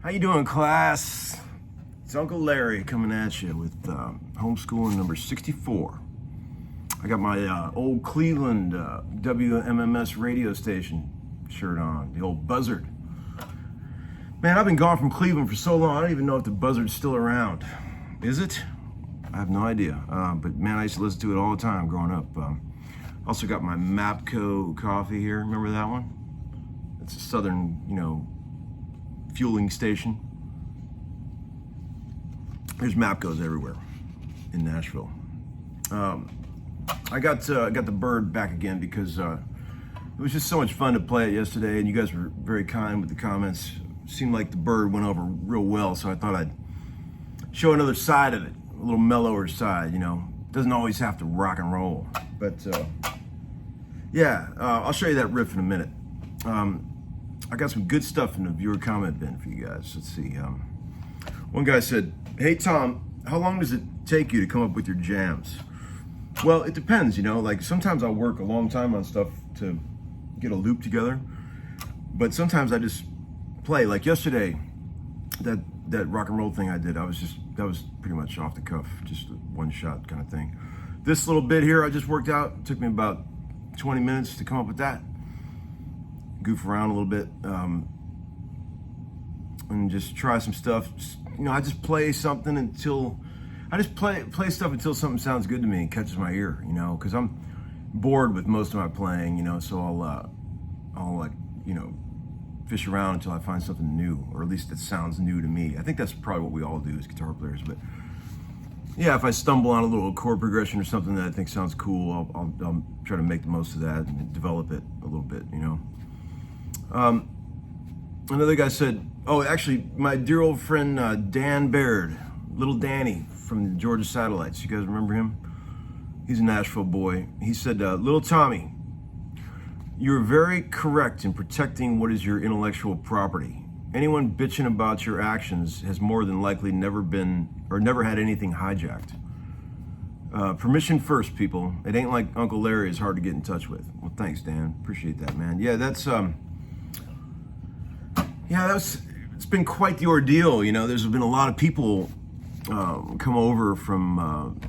How you doing, class? It's Uncle Larry coming at you with Homeskoolin number 64. I got my old Cleveland WMMS radio station shirt on, the old Buzzard. Man, I've been gone from Cleveland for so long, I don't even know if the Buzzard's still around. Is it? I have no idea. But man, I used to listen to it all the time growing up. Also got my Mapco coffee here. Remember that one? It's a southern, fueling station. There's Mapcos everywhere in Nashville. I got the Bird back again because it was just so much fun to play it yesterday, and you guys were very kind with the comments. Seemed like the Bird went over real well, so I thought I'd show another side of it, a little mellower side. Doesn't always have to rock and roll, but yeah, I'll show you that riff in a minute. I got some good stuff in the viewer comment bin for you guys. Let's see. One guy said, "Hey Tom, how long does it take you to come up with your jams?" Well, it depends, like sometimes I'll work a long time on stuff to get a loop together, but sometimes I just play. Like yesterday, that rock and roll thing I did, that was pretty much off the cuff, just a one shot kind of thing. This little bit here I just worked out, it took me about 20 minutes to come up with that. Goof around a little bit, and just try some stuff. I just play something until play stuff until something sounds good to me and catches my ear, because I'm bored with most of my playing, so I'll like, fish around until I find something new, or at least that sounds new to me. I think that's probably what we all do as guitar players. But yeah, if I stumble on a little chord progression or something that I think sounds cool, I'll try to make the most of that and develop it a little bit, Another guy said, oh, actually, my dear old friend Dan Baird, little Danny from the Georgia Satellites. You guys remember him? He's a Nashville boy. He said, little Tommy, you're very correct in protecting what is your intellectual property. Anyone bitching about your actions has more than likely never been or never had anything hijacked. Permission first, people. It ain't like Uncle Larry is hard to get in touch with. Well, thanks, Dan. Appreciate that, man. Yeah, it's been quite the ordeal. There's been a lot of people come over from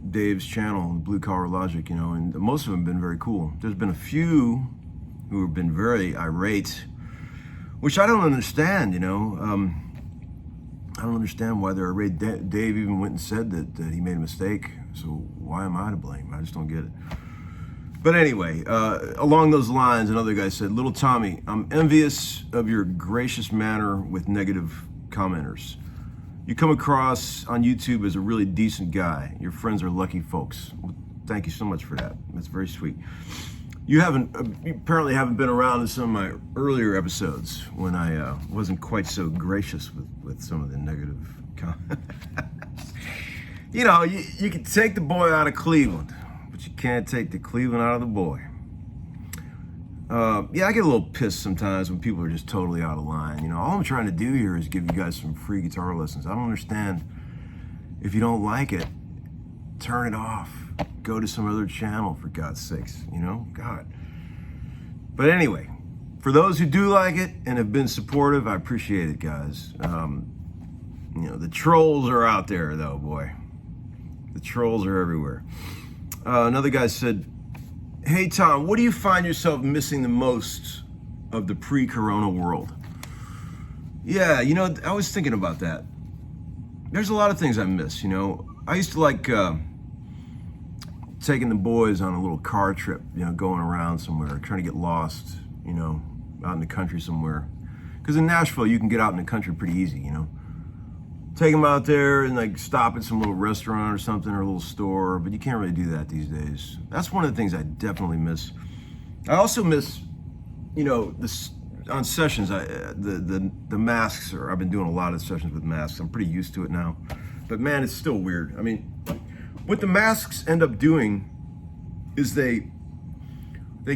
Dave's channel, Blue Collar Logic, you know, and most of them have been very cool. There's been a few who have been very irate, which I don't understand, you know. I don't understand why they're irate. Dave even went and said that he made a mistake, so why am I to blame? I just don't get it. But anyway, along those lines, another guy said, "Little Tommy, I'm envious of your gracious manner with negative commenters. You come across on YouTube as a really decent guy. Your friends are lucky folks." Well, thank you so much for that. That's very sweet. You apparently haven't been around in some of my earlier episodes when I wasn't quite so gracious with some of the negative comments. You know, you can take the boy out of Cleveland, but you can't take the Cleveland out of the boy. Yeah, I get a little pissed sometimes when people are just totally out of line. You know, all I'm trying to do here is give you guys some free guitar lessons. I don't understand. If you don't like it, turn it off. Go to some other channel, for God's sakes, you know? God. But anyway, for those who do like it and have been supportive, I appreciate it, guys. You know, the trolls are out there, though, boy. The trolls are everywhere. Another guy said, "Hey, Tom, what do you find yourself missing the most of the pre-corona world?" Yeah, you know, I was thinking about that. There's a lot of things I miss, you know. I used to like taking the boys on a little car trip, you know, going around somewhere, trying to get lost, you know, out in the country somewhere. Because in Nashville, you can get out in the country pretty easy, you know. Take them out there and like stop at some little restaurant or something, or a little store, but you can't really do that these days. That's one of the things I definitely miss. I also miss, you know, on sessions, the masks. I've been doing a lot of sessions with masks. I'm pretty used to it now, but man, it's still weird. I mean, what the masks end up doing is they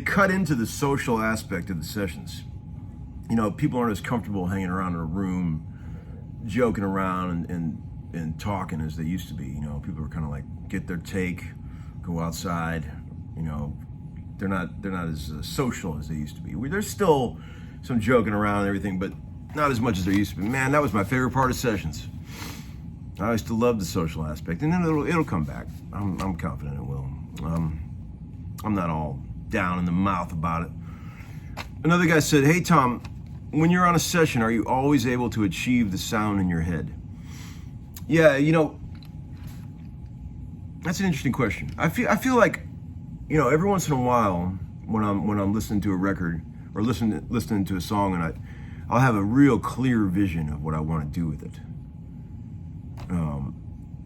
cut into the social aspect of the sessions. You know, people aren't as comfortable hanging around in a room, joking around and talking as they used to be. You know, people are kind of like get their take, go outside. You know, they're not as social as they used to be. There's still some joking around and everything, but not as much as there used to be. Man, that was my favorite part of sessions. I used to love the social aspect, and then it'll come back. I'm confident it will. I'm not all down in the mouth about it. Another guy said, "Hey, Tom, when you're on a session, are you always able to achieve the sound in your head?" Yeah, you know, that's an interesting question. I feel like, you know, every once in a while when I'm listening to a record or listening to a song, and I'll have a real clear vision of what I want to do with it.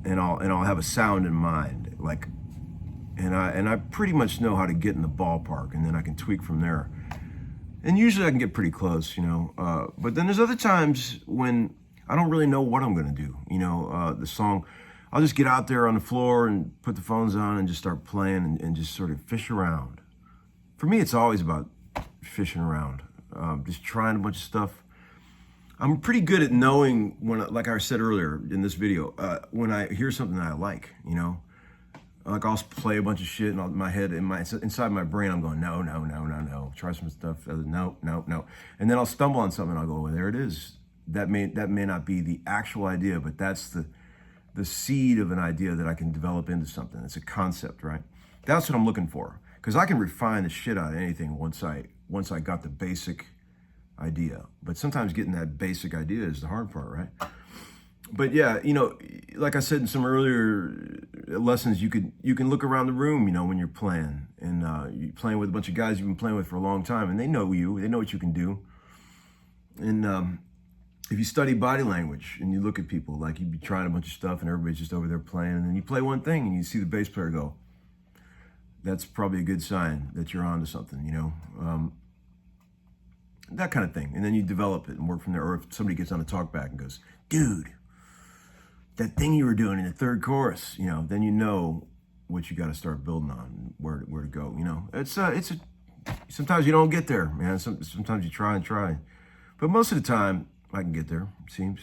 And I'll have a sound in mind, like, and I pretty much know how to get in the ballpark, and then I can tweak from there. And usually I can get pretty close, you know. But then there's other times when I don't really know what I'm gonna do. You know, the song, I'll just get out there on the floor and put the phones on and just start playing and just sort of fish around. For me, it's always about fishing around, just trying a bunch of stuff. I'm pretty good at knowing when, like I said earlier in this video, when I hear something that I like, you know. Like I'll play a bunch of shit in my head, inside my brain, I'm going, no. Try some stuff, no. And then I'll stumble on something and I'll go, well, there it is. That may not be the actual idea, but that's the seed of an idea that I can develop into something. It's a concept, right? That's what I'm looking for. Because I can refine the shit out of anything once I got the basic idea. But sometimes getting that basic idea is the hard part, right? But yeah, you know, like I said in some earlier lessons, you can look around the room, you know, when you're playing, and you're playing with a bunch of guys you've been playing with for a long time, and they know what you can do. And if you study body language and you look at people, like you'd be trying a bunch of stuff and everybody's just over there playing, and then you play one thing and you see the bass player go, that's probably a good sign that you're onto something, you know, that kind of thing. And then you develop it and work from there. Or if somebody gets on a talk back and goes, dude, that thing you were doing in the third chorus, you know, then you know what you got to start building on, where to go, you know. Sometimes you don't get there, man. Sometimes you try and try, but most of the time I can get there, it seems.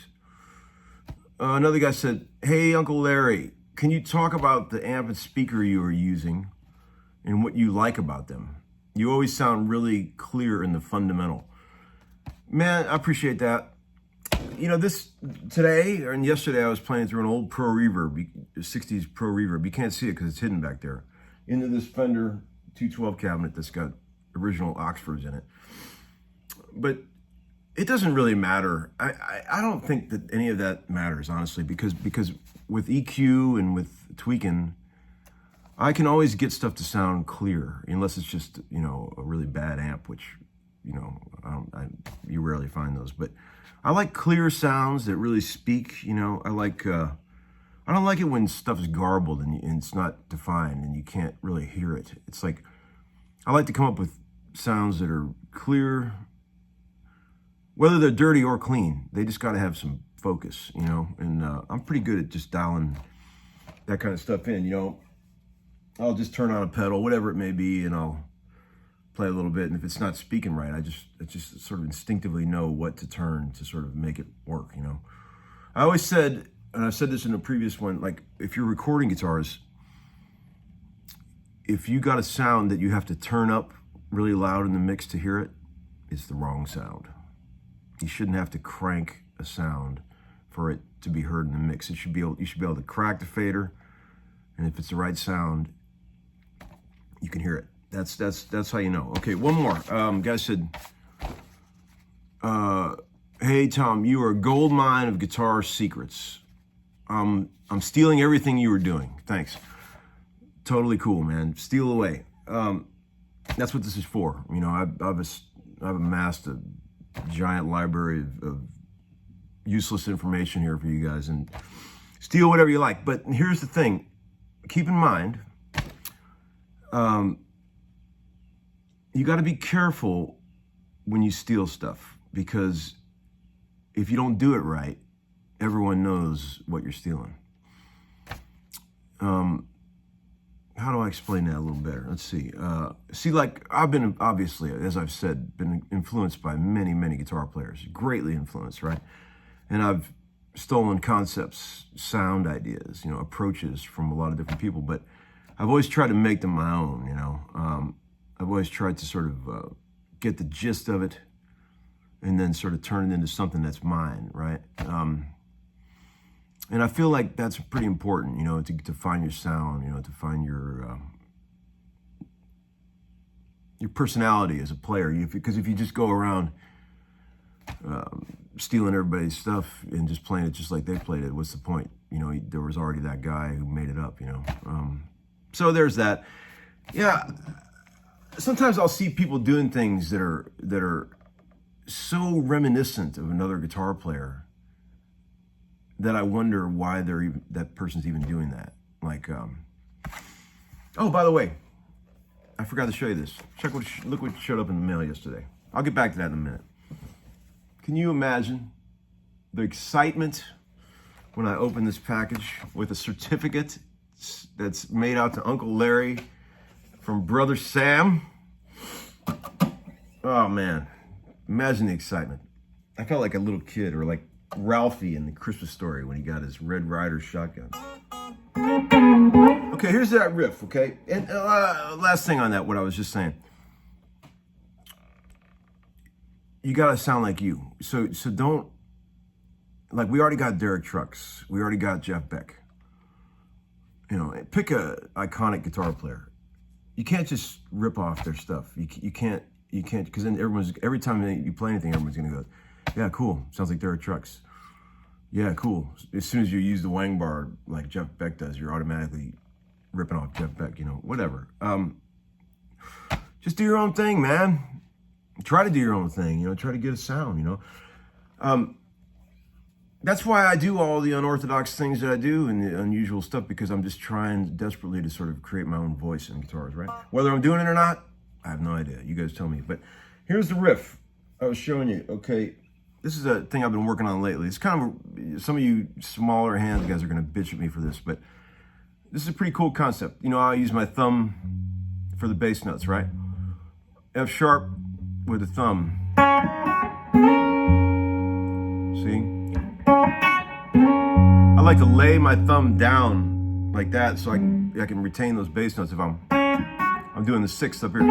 Another guy said, hey, Uncle Larry, can you talk about the amp and speaker you are using and what you like about them? You always sound really clear in the fundamental. Man, I appreciate that. this today and yesterday I was playing through an old Pro Reverb, 60s Pro Reverb. You can't see it because it's hidden back there, into this Fender 212 cabinet that's got original Oxfords in it. But it doesn't really matter. I don't think that any of that matters, honestly, because with EQ and with tweaking, I can always get stuff to sound clear, unless it's just, a really bad amp, which, you rarely find those. But I like clear sounds that really speak, I don't like it when stuff is garbled and it's not defined and you can't really hear it. It's like, I like to come up with sounds that are clear, whether they're dirty or clean. They just got to have some focus, and I'm pretty good at just dialing that kind of stuff in, I'll just turn on a pedal, whatever it may be, and I'll play a little bit. And if it's not speaking right, I just sort of instinctively know what to turn to sort of make it work, I always said, and I've said this in a previous one, like if you're recording guitars, if you got a sound that you have to turn up really loud in the mix to hear it, it's the wrong sound. You shouldn't have to crank a sound for it to be heard in the mix. You should be able to crack the fader, and if it's the right sound, you can hear it. That's how you know. Okay, one more. Guy said, "Hey Tom, you are a gold mine of guitar secrets. I'm stealing everything you were doing. Thanks. Totally cool, man. Steal away. That's what this is for. I've amassed a giant library of useless information here for you guys, and steal whatever you like. But here's the thing: keep in mind, you got to be careful when you steal stuff, because if you don't do it right, everyone knows what you're stealing. How do I explain that a little better? Let's see. Like I've been, obviously, as I've said, been influenced by many, many guitar players, greatly influenced, right? And I've stolen concepts, sound ideas, approaches from a lot of different people, but I've always tried to make them my own, I've always tried to sort of get the gist of it and then sort of turn it into something that's mine, right? And I feel like that's pretty important, to find your sound, to find your personality as a player. Because if you just go around stealing everybody's stuff and just playing it just like they played it, what's the point? There was already that guy who made it up, So there's that. Yeah, sometimes I'll see people doing things that are so reminiscent of another guitar player that I wonder why that person's even doing that. Like, oh, by the way, I forgot to show you this. Look what showed up in the mail yesterday. I'll get back to that in a minute. Can you imagine the excitement when I open this package with a certificate that's made out to Uncle Larry from Brother Sam? Oh man, imagine the excitement. I felt like a little kid, or like Ralphie in the Christmas Story when he got his Red Ryder shotgun. Okay, here's that riff, okay? And last thing on that, what I was just saying. You gotta sound like you. So don't, like, we already got Derek Trucks. We already got Jeff Beck. Pick a iconic guitar player. You can't just rip off their stuff. You can't, because then every time you play anything, everyone's gonna go, yeah, cool, sounds like Derek Trucks. Yeah, cool. As soon as you use the wang bar like Jeff Beck does, you're automatically ripping off Jeff Beck, whatever. Just do your own thing, man. Try to do your own thing, try to get a sound, That's why I do all the unorthodox things that I do and the unusual stuff, because I'm just trying desperately to sort of create my own voice in guitars, right? Whether I'm doing it or not, I have no idea. You guys tell me. But here's the riff I was showing you, okay? This is a thing I've been working on lately. It's kind of, some of you smaller hands guys are going to bitch at me for this, but this is a pretty cool concept. I use my thumb for the bass notes, right? F sharp with the thumb. See? I like to lay my thumb down like that so I can retain those bass notes if I'm doing the sixth up here.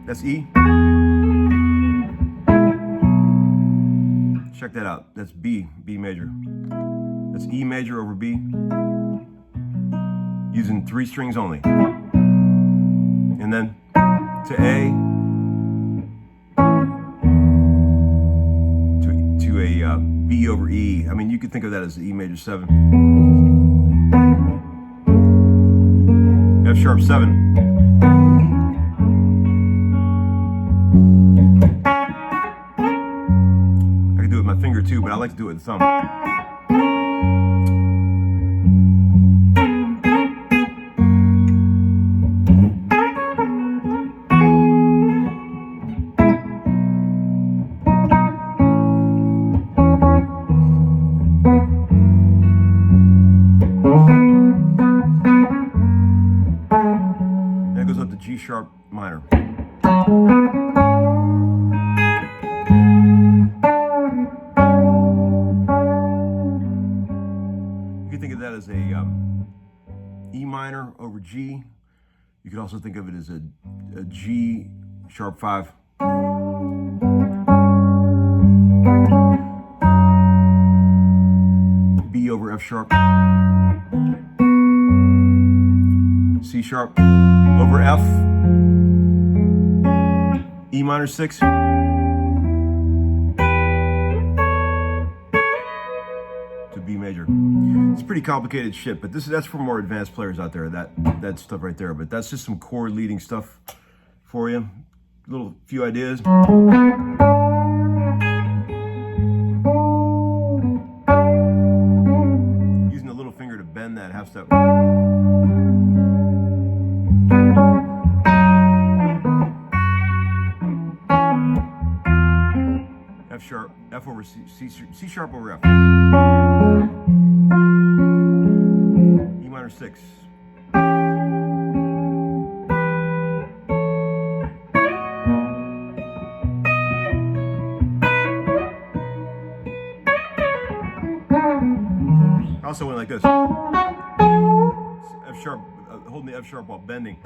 That's E. Check that out. That's B major. That's E major over B, using 3 strings only. And then to A, to a B over E. I mean, you could think of that as the E major 7. F sharp 7. I could do it with my finger too, but I like to do it with the thumb. That goes up to G sharp minor. You can think of that as a E minor over G. You could also think of it as a G sharp 5. B over F sharp. C sharp over F. E minor 6. To B major. It's pretty complicated shit, but that's for more advanced players out there, that stuff right there. But that's just some chord leading stuff for you. Little few ideas. Using the little finger to bend that half step. F sharp, F over C, C sharp over F. E minor 6. I also went like this. F sharp, holding the F sharp while bending.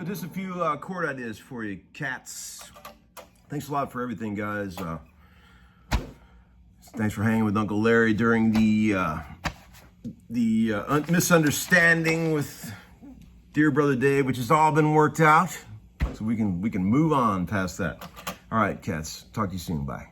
Just a few chord ideas for you, cats. Thanks a lot for everything, guys. Thanks for hanging with Uncle Larry during the misunderstanding with dear brother Dave, which has all been worked out, so we can move on past that. All right, cats. Talk to you soon. Bye.